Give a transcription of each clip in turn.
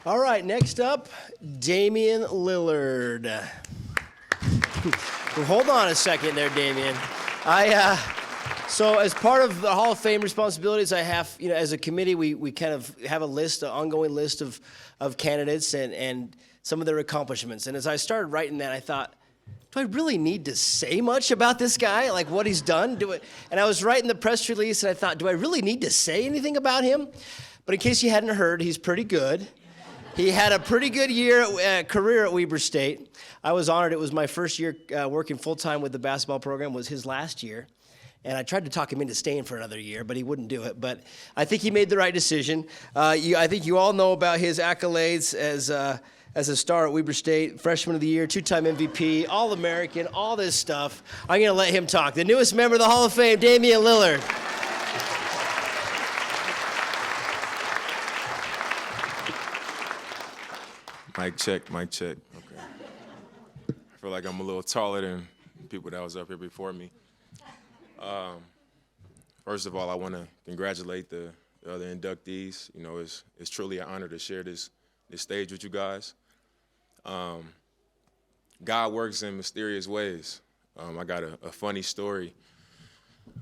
All right, next up, Damian Lillard. Well, hold on a second there, Damian. So as part of the Hall of Fame responsibilities, I have, as a committee, we kind of have a list, an ongoing list of candidates and some of their accomplishments. And as I started writing that, I thought, do I really need to say much about this guy, like what he's done? And I was writing the press release, and I thought, do I really need to say anything about him? But in case you hadn't heard, he's pretty good. He had a pretty good career at Weber State. I was honored. It was my first year working full-time with the basketball program, was his last year. And I tried to talk him into staying for another year, but he wouldn't do it. But I think he made the right decision. I think you all know about his accolades as a star at Weber State, freshman of the year, two-time MVP, All-American, all this stuff. I'm going to let him talk. The newest member of the Hall of Fame, Damian Lillard. Mic check, mic check. Okay. I feel like I'm a little taller than people that was up here before me. First of all, I want to congratulate the other inductees. It's truly an honor to share this stage with you guys. God works in mysterious ways. I got a funny story.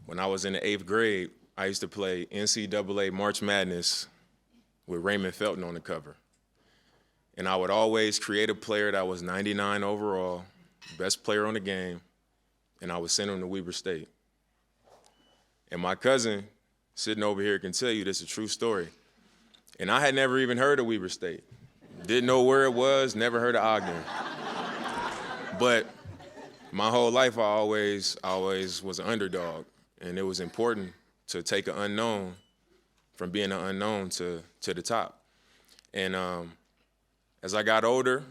When I was in the 8th grade, I used to play NCAA March Madness with Raymond Felton on the cover. And I would always create a player that was 99 overall, best player on the game, and I would send him to Weber State. And my cousin, sitting over here, can tell you this is a true story. And I had never even heard of Weber State. Didn't know where it was, never heard of Ogden. But my whole life, I always was an underdog. And it was important to take an unknown from being an unknown to the top. And as I got older,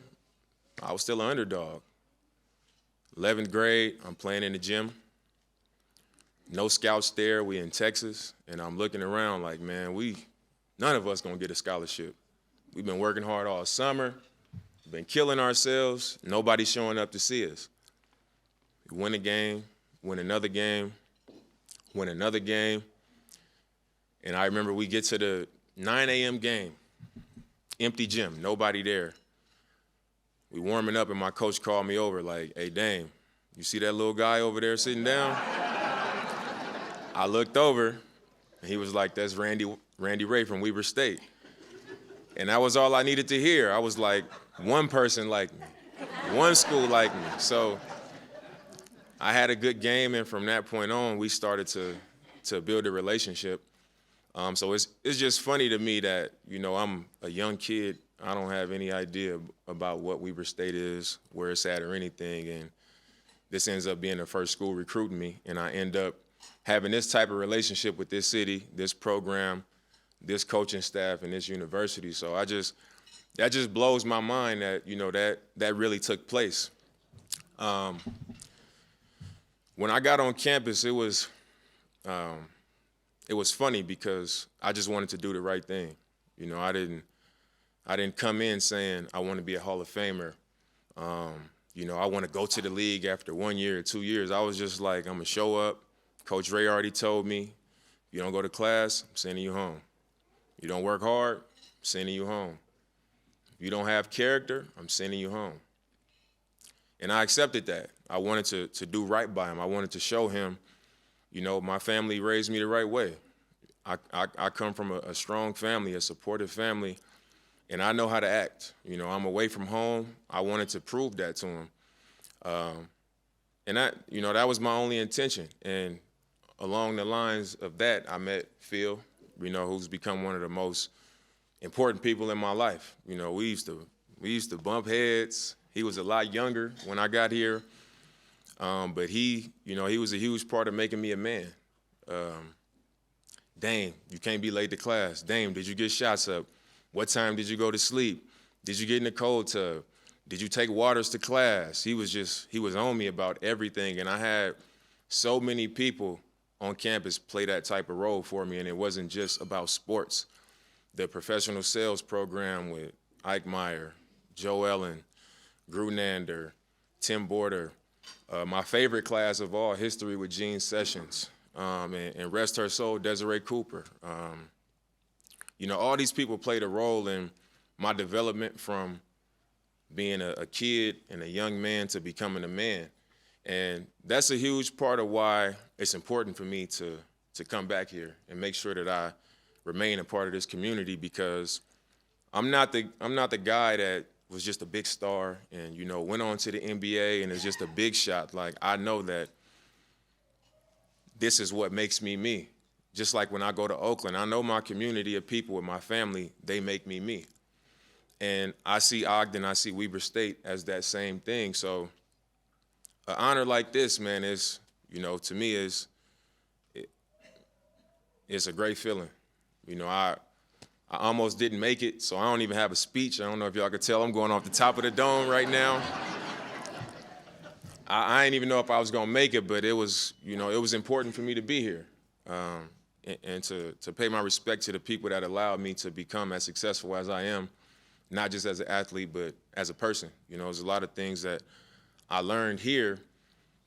I was still an underdog. 11th grade, I'm playing in the gym. No scouts there, we in Texas, and I'm looking around like, man, none of us gonna get a scholarship. We've been working hard all summer, been killing ourselves, nobody's showing up to see us. We win a game, win another game, win another game, and I remember we get to the 9 a.m. game, empty gym, nobody there. We warming up, and my coach called me over like, hey, Dame, you see that little guy over there sitting down? I looked over, and he was like, that's Randy Ray from Weber State. And that was all I needed to hear. I was like, one person like me, one school like me. So I had a good game, and from that point on, we started to build a relationship. So it's just funny to me that, I'm a young kid. I don't have any idea about what Weber State is, where it's at, or anything. And this ends up being the first school recruiting me, and I end up having this type of relationship with this city, this program, this coaching staff, and this university. So that just blows my mind that, that really took place. When I got on campus, it was funny because I just wanted to do the right thing. I didn't come in saying I want to be a Hall of Famer. I want to go to the league after 1 year or 2 years. I was just like, I'm gonna show up. Coach Ray already told me, you don't go to class, I'm sending you home. You don't work hard, I'm sending you home. You don't have character, I'm sending you home. And I accepted that. I wanted to do right by him. I wanted to show him, my family raised me the right way. I come from a strong family, a supportive family, and I know how to act. I'm away from home. I wanted to prove that to him. And that was my only intention. And along the lines of that, I met Phil, who's become one of the most important people in my life. We used to bump heads. He was a lot younger when I got here, but he was a huge part of making me a man. Dame, you can't be late to class. Dame, did you get shots up? What time did you go to sleep? Did you get in the cold tub? Did you take waters to class? He was on me about everything, and I had so many people on campus play that type of role for me, and it wasn't just about sports. The professional sales program with Ike Meyer, Joe Ellen, Grunander, Tim Border, my favorite class of all, history with Gene Sessions, and rest her soul, Desiree Cooper. All these people played a role in my development from being a kid and a young man to becoming a man. And that's a huge part of why it's important for me to come back here and make sure that I remain a part of this community, because I'm not the guy that was just a big star and, you know, went on to the NBA and is just a big shot. Like, I know that this is what makes me me. Just like when I go to Oakland, I know my community of people with my family, they make me me. And I see Ogden, I see Weber State as that same thing. So an honor like this, man, is, you know, to me it's a great feeling. You know, I almost didn't make it, so I don't even have a speech. I don't know if y'all could tell I'm going off the top of the dome right now. I didn't even know if I was gonna make it, but it was, you know, it was important for me to be here, and to pay my respect to the people that allowed me to become as successful as I am, not just as an athlete, but as a person. You know, there's a lot of things that I learned here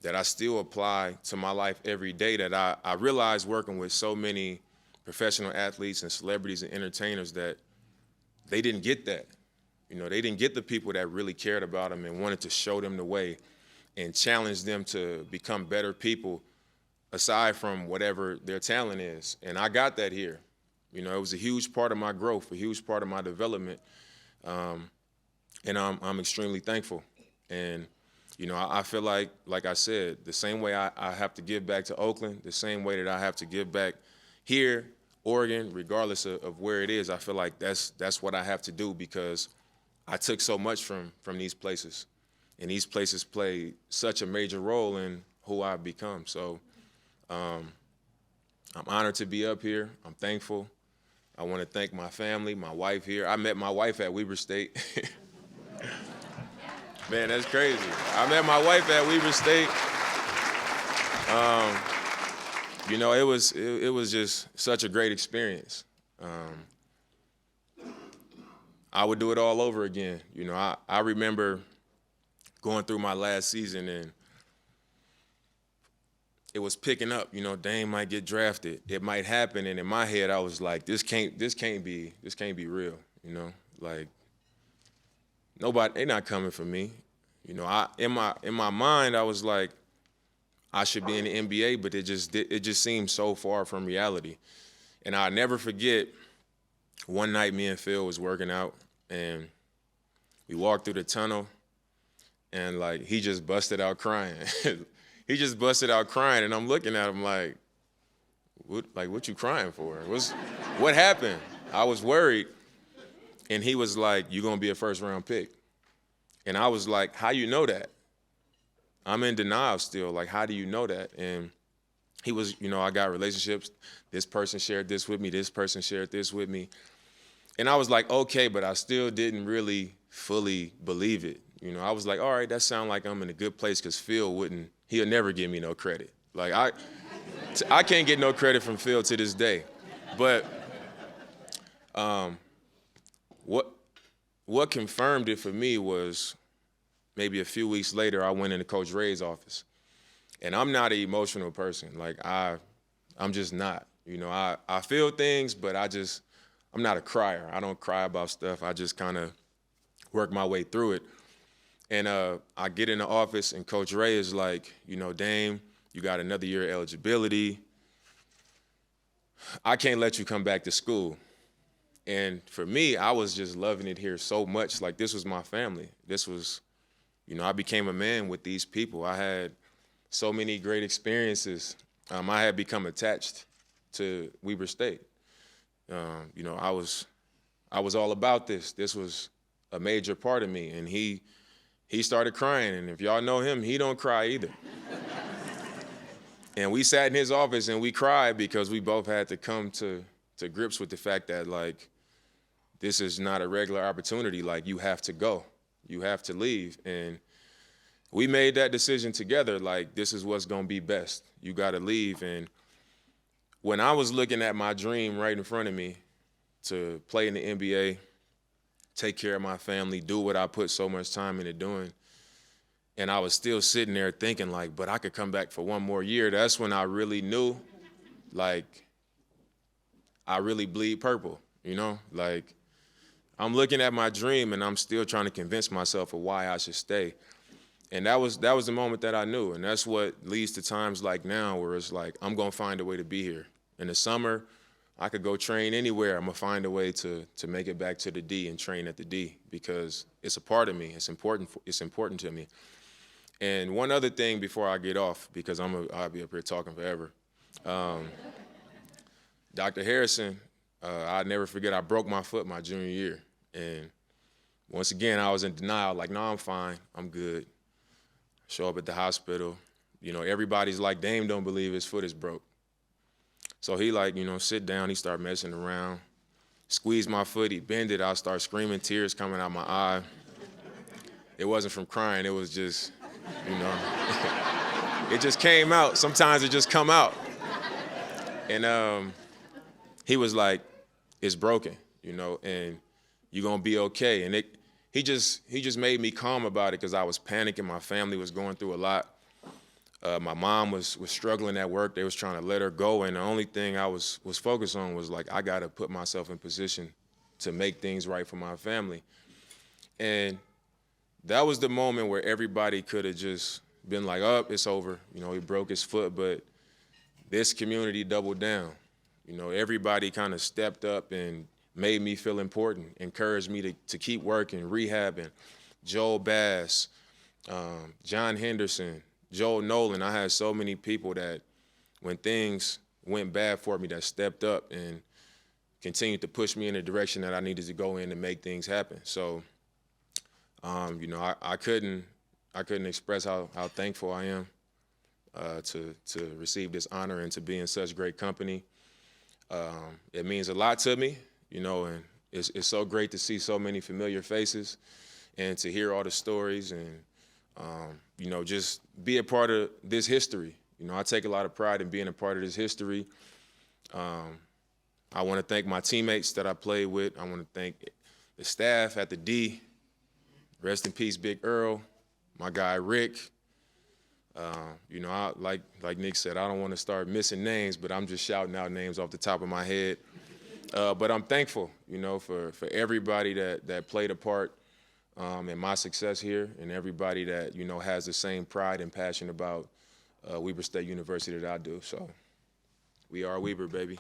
that I still apply to my life every day, that I realized working with so many professional athletes and celebrities and entertainers that they didn't get that. You know, they didn't get the people that really cared about them and wanted to show them the way and challenge them to become better people aside from whatever their talent is. And I got that here. You know, it was a huge part of my growth, a huge part of my development. And I'm extremely thankful. And, you know, I feel like I said, the same way I have to give back to Oakland, the same way that I have to give back here, Oregon, regardless of where it is, I feel like that's what I have to do, because I took so much from these places. And these places play such a major role in who I've become. So I'm honored to be up here. I'm thankful. I want to thank my family, my wife here. I met my wife at Weber State. Man, that's crazy. I met my wife at Weber State. You know, it was just such a great experience. I would do it all over again. You know, I remember going through my last season and it was picking up. You know, Dame might get drafted. It might happen. And in my head, I was like, this can't be real. You know, like, nobody, they're not coming for me. You know, in my mind, I was like, I should be in the NBA, but it just seemed so far from reality. And I'll never forget, one night me and Phil was working out, and we walked through the tunnel, and like he just busted out crying. He just busted out crying, and I'm looking at him like, what you crying for? What happened? I was worried, and he was like, "You're gonna be a first-round pick," and I was like, "How you know that?" I'm in denial still. Like, how do you know that? And he was, you know, I got relationships. This person shared this with me. This person shared this with me. And I was like, okay, but I still didn't really fully believe it. You know, I was like, all right, that sounds like I'm in a good place, because he'll never give me no credit. Like, I can't get no credit from Phil to this day. But what confirmed it for me was, maybe a few weeks later, I went into Coach Ray's office. And I'm not an emotional person. Like, I'm just not. You know, I feel things, but I'm not a crier. I don't cry about stuff. I just kind of work my way through it. And I get in the office, and Coach Ray is like, you know, Dame, you got another year of eligibility. I can't let you come back to school. And for me, I was just loving it here so much. Like, this was my family. This was, you know, I became a man with these people. I had so many great experiences. I had become attached to Weber State. You know, I was all about this. This was a major part of me. And he started crying. And if y'all know him, he don't cry either. And we sat in his office and we cried, because we both had to come to grips with the fact that, like, this is not a regular opportunity. Like, you have to go. You have to leave. And we made that decision together, like, this is what's going to be best. You got to leave. And when I was looking at my dream right in front of me to play in the NBA, take care of my family, do what I put so much time into doing, and I was still sitting there thinking, like, but I could come back for one more year, that's when I really knew, like, I really bleed purple, you know? Like, I'm looking at my dream and I'm still trying to convince myself of why I should stay. And that was the moment that I knew. And that's what leads to times like now where it's like, I'm going to find a way to be here. In the summer, I could go train anywhere. I'm going to find a way to make it back to the D and train at the D because it's a part of me. It's important to me. And one other thing before I get off, because I'll be up here talking forever. Dr. Harrison, I'll never forget, I broke my foot my junior year. And once again, I was in denial, like, no, I'm fine, I'm good. Show up at the hospital. You know, everybody's like, Dame don't believe his foot is broke. So he like, you know, sit down, he started messing around, squeezed my foot, he bent it, I start screaming, tears coming out my eye. It wasn't from crying, it was just, you know, it just came out. Sometimes it just come out. And he was like, it's broken, you know, and you're gonna be okay. And he just made me calm about it because I was panicking. My family was going through a lot. My mom was struggling at work. They was trying to let her go, and the only thing I was focused on was like, I gotta put myself in position to make things right for my family. And that was the moment where everybody could have just been like, oh, it's over. You know, he broke his foot, but this community doubled down. You know, everybody kind of stepped up and made me feel important, encouraged me to keep working, rehabbing. Joel Bass, John Henderson, Joel Nolan. I had so many people that when things went bad for me that stepped up and continued to push me in the direction that I needed to go in to make things happen. So, you know, I couldn't express how thankful I am to receive this honor and to be in such great company. It means a lot to me, you know, and it's so great to see so many familiar faces and to hear all the stories and, you know, just be a part of this history. You know, I take a lot of pride in being a part of this history. I want to thank my teammates that I played with. I want to thank the staff at the D. Rest in peace, Big Earl, my guy Rick. You know, like Nick said, I don't want to start missing names, but I'm just shouting out names off the top of my head. But I'm thankful, you know, for everybody that played a part in my success here and everybody that, you know, has the same pride and passion about Weber State University that I do. So we are Weber, baby.